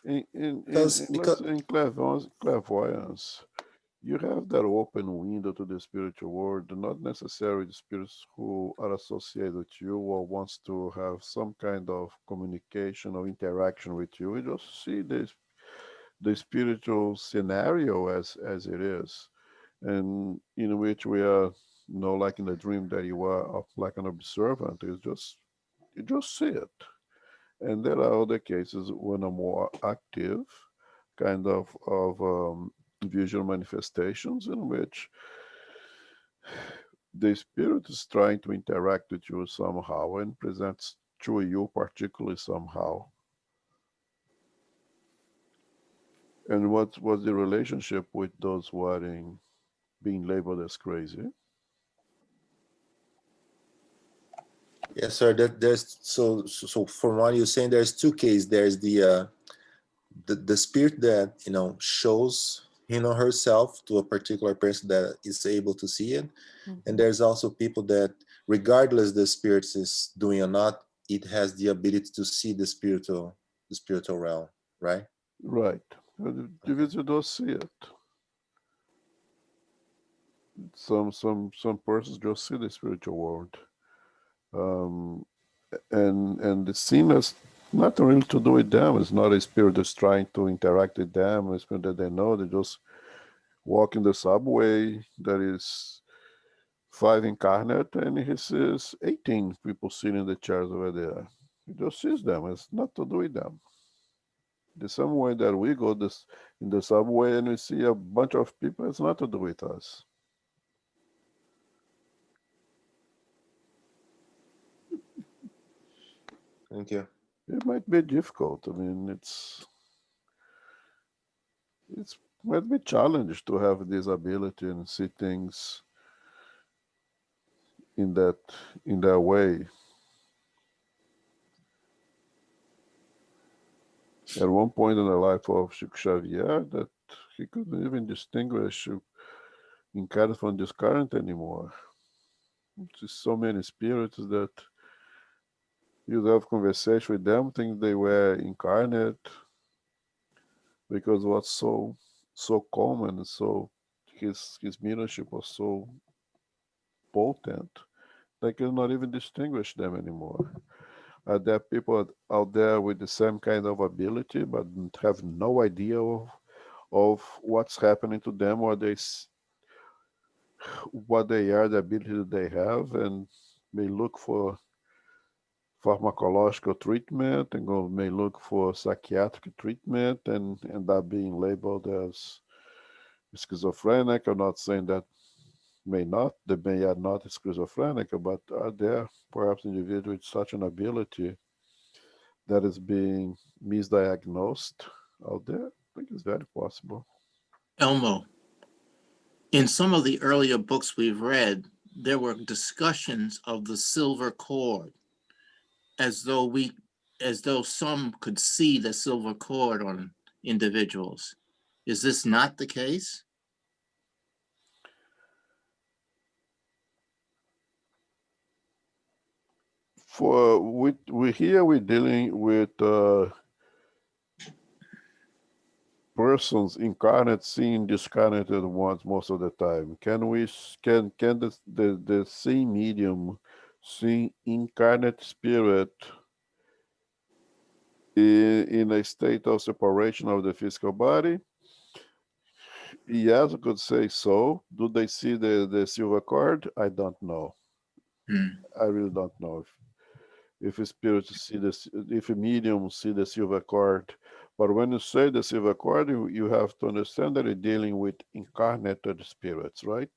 Because let's say in clairvoyance, you have that open window to the spiritual world, not necessarily the spirits who are associated with you or wants to have some kind of communication or interaction with you. You just see the spiritual scenario as it is, and in which we are, like in the dream that you are like an observant. It's just you just see it. And there are other cases when are more active, kind of visual manifestations in which the spirit is trying to interact with you somehow and presents to you particularly somehow. And what was the relationship with those who are being labeled as crazy? yes, sir, there's so from what you're saying, there's two cases. There's the spirit that shows him or herself to a particular person that is able to see it. Mhm. And there's also people that, regardless the spirits is doing or not, it has the ability to see the spiritual realm, right? Right. The visitors see it. Some persons just see the spiritual world. And the scene has nothing really to do with them. It's not a spirit that's trying to interact with them, a spirit that they know. They just walk in the subway. There is 5 incarnate, and he sees 18 people sitting in the chairs over there. He just sees them. It's not to do with them. The same way that we go this in the subway and we see a bunch of people, it's not to do with us. Thank you. It might be difficult. I mean, it's might be challenged to have this ability and see things in that way. At one point in the life of Chico Xavier, that he couldn't even distinguish incarnate from discarnate anymore. Just so many spirits that you'd have conversation with them, think they were incarnate, because what's so common, so his mediumship was so potent, they could not even distinguish them anymore. Are there people out there with the same kind of ability but have no idea of what's happening to them, or what they are, the ability that they have, and may look for pharmacological treatment and may look for psychiatric treatment and end up being labeled as schizophrenic? I'm not saying that they may are not schizophrenic, but are there perhaps individuals with such an ability that is being misdiagnosed out there? I think it's very possible. Elmo, in some of the earlier books we've read, there were discussions of the silver cord, as though some could see the silver cord on individuals. Is this not the case? We here we're dealing with persons incarnate seeing discarnated ones most of the time. Can the same medium see incarnate spirit in a state of separation of the physical body? Yes, I could say so. Do they see the silver cord? I don't know. I really don't know if a spirit see this, if a medium see the silver cord. But when you say the silver cord, you have to understand that you're dealing with incarnated spirits, right?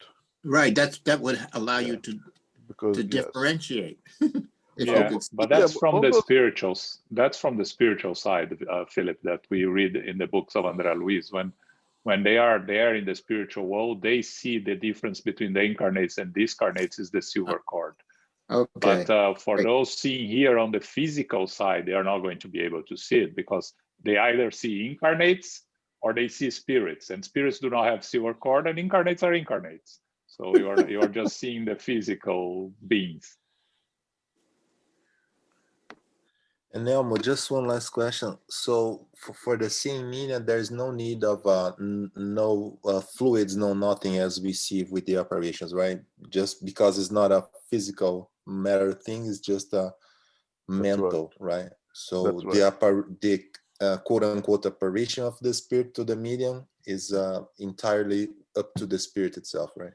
Right, that would allow you Yeah. to Because yes. differentiate. If you Yeah, could, but Yeah, that's but from the almost- spirituals. That's from the spiritual side, Philip, that we read in the books of André Luiz. When they are there in the spiritual world, they see the difference between the incarnates and discarnates is the silver cord. okay. But for Great. those seeing here on the physical side, they are not going to be able to see it because they either see incarnates or they see spirits, and spirits do not have silver cord, and incarnates are incarnates. So you are just seeing the physical beings. And Elmo, just one last question. So for the seeing medium, there's no need of no fluids, no nothing as we see with the operations, right? Just because it's not a physical matter thing, it's just a mental, right? So That's right. the quote unquote operation of the spirit to the medium is entirely up to the spirit itself, right?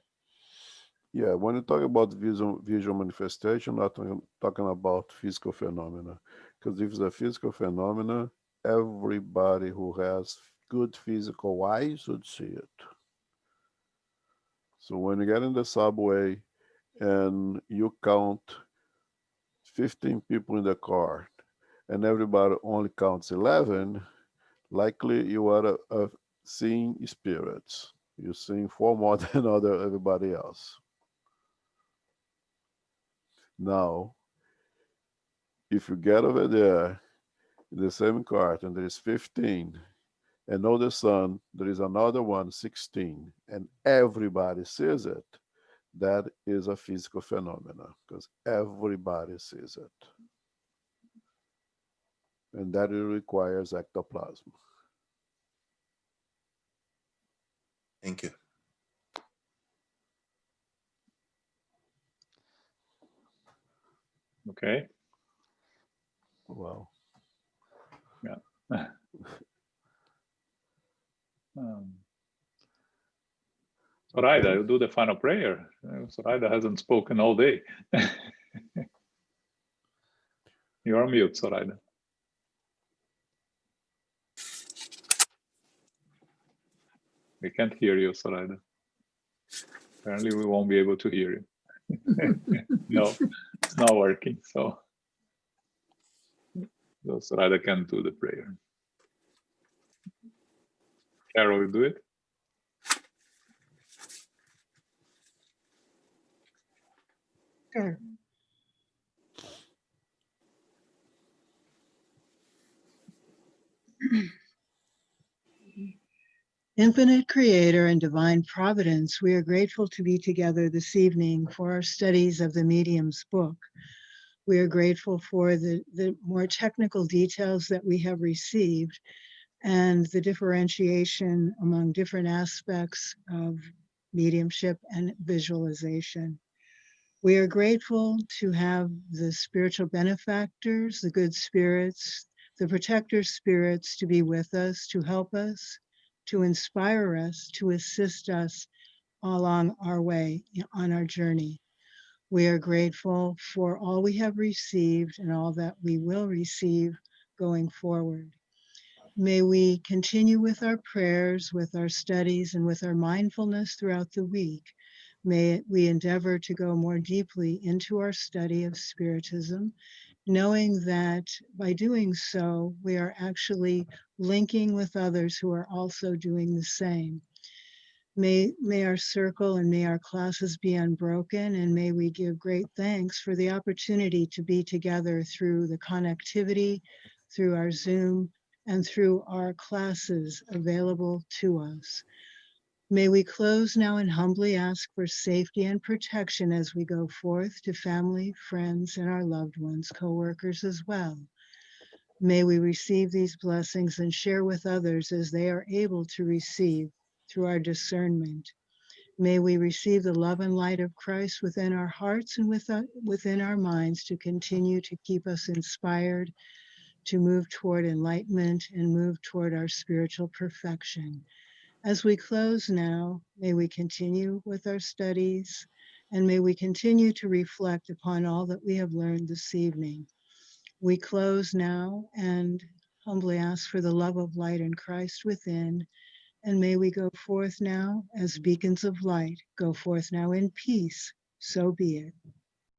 Yeah, when you talk about visual manifestation, not talking about physical phenomena. Because if it's a physical phenomena, everybody who has good physical eyes would see it. So when you get in the subway and you count 15 people in the car and everybody only counts 11, likely you are seeing spirits. You're seeing 4 more than everybody else. Now, if you get over there in the same cart and there's 15 and know the sun, there is another one, 16, and everybody sees it, that is a physical phenomena because everybody sees it. And that requires ectoplasm. Thank you. Okay. Wow. Zoraida, you do the final prayer. Zoraida hasn't spoken all day. You're on mute, Zoraida. We can't hear you, Zoraida. Apparently we won't be able to hear you. No, it's not working. So Zoraida can do the prayer. Carol, you do it? Sure. Infinite Creator and Divine Providence, we are grateful to be together this evening for our studies of the Medium's book. We are grateful for the more technical details that we have received and the differentiation among different aspects of mediumship and visualization. We are grateful to have the spiritual benefactors, the good spirits, the protector spirits to be with us, to help us, to inspire us, to assist us along our way on our journey. We are grateful for all we have received and all that we will receive going forward. May we continue with our prayers, with our studies, and with our mindfulness throughout the week. May we endeavor to go more deeply into our study of Spiritism, knowing that by doing so, we are actually linking with others who are also doing the same. May our circle and may our classes be unbroken, and may we give great thanks for the opportunity to be together through the connectivity, through our Zoom, and through our classes available to us. May we close now and humbly ask for safety and protection as we go forth to family, friends, and our loved ones, co-workers as well. May we receive these blessings and share with others as they are able to receive through our discernment. May we receive the love and light of Christ within our hearts and within our minds to continue to keep us inspired, to move toward enlightenment and move toward our spiritual perfection. As we close now, may we continue with our studies, and may we continue to reflect upon all that we have learned this evening. We close now and humbly ask for the love of light in Christ within, and may we go forth now as beacons of light, go forth now in peace. So be it.